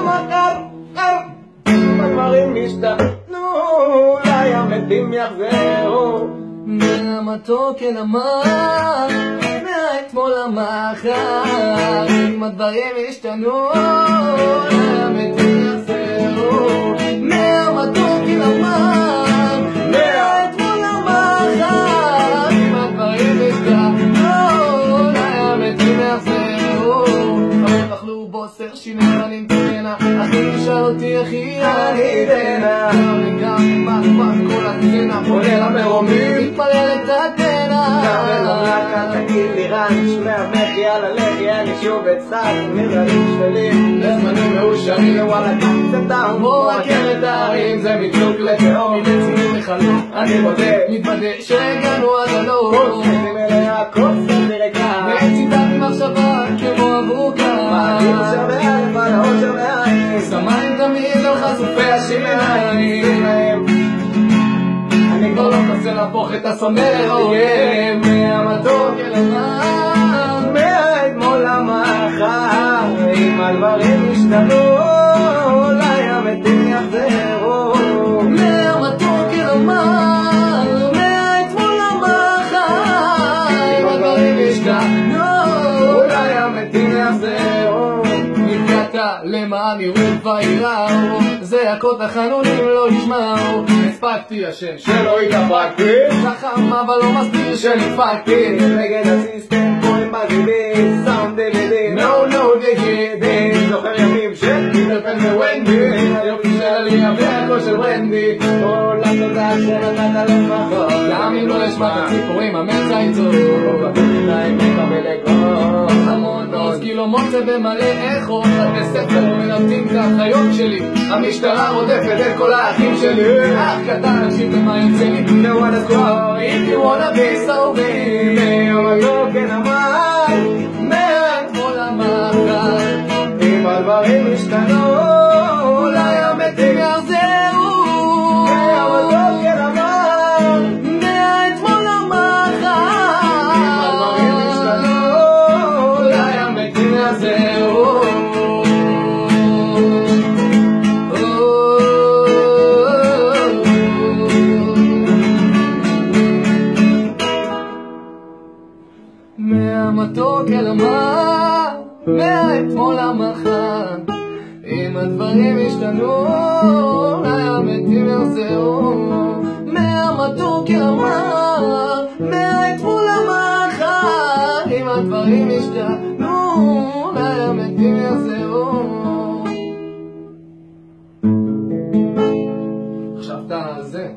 למחר, הדברים השתנו, אולי המתים יחזרו. מהמתוק אל המר, מהאתמול למחר, אם הדברים השתנו, אולי המתים יחזרו. מהמתוק אל המר, מהאתמול למחר, אם הדברים השתנו, אולי המתים יחזרו. אבל אכלו בוסר שיניים תהנה, אחי נשאל אותי אחי אני דנה, גם מה כל התזנה עולה למרומים, מתפלל את התנה. גם למלכה תגיד לי רן, שמע בכי על הלחי, אני שוב אצחק מרדים שלי לזמנים מאושרים, וואלה קצת טעם כמו רכבת ההרים, זה מדלוק לתהום מציאות לחלום. אני מתוודה שהגענו עד הלום, כוסים אליה כוסים ברקה, מציתה ממחשבה כמו אבוקה, מעדים אושר באלף על האושר בעין, סמיים תמיד על חשופי השיניים. אני כבר לא מנסה להפוך את השונא לאויב, מהמתוק אל המר, מהאתמול למחר, אם הדברים השתנו, אולי המתים יחזרו. מהמתוק אל המר, מהאתמול למחר, אם הדברים השתנו, אולי המתים יחזרו. נפגעת למען יראו ויראו, זה הקוד החנונים לא ישמעו. הספקתי השם שלא התאפקתי, חכם אבל לא מסביר שנדפקתי. נגד הסיסטם קוראים בזיבי, סאונד DVD, no דיגידי, זוכר ימים של פיטר פן וונדי, היופי של עלייה והכל של ברנדי, כל התודה שנתת לפחות, גם אם לא נשמע את הציפורים המצע איתו, ביניים מקבל אגרות, המון עוז כי לא מוצא במלא איכות. בתי ספר מלמדים את האחיות שלי, המשטרה רודפת את כל האחים שלי, אח קטן אנשים במה יוצא לי, no one is called, if you wanna be so big. מהמתוק אל המר, מהאתמול למחר, אם הדברים השתנו, אולי המתים יחזרו. מהמתוק אל המר, מהאתמול למחר, הדברים השתנו, אולי המתים יחזרו. מהמתוק אל המר, מהאתמול למחר, אם הדברים השתנו, אולי המתים יחזרו. מהמתוק אל המר, מהאתמול למחר, אם הדברים השתנו, אולי המתים יחזרו. עכשיו אתה זה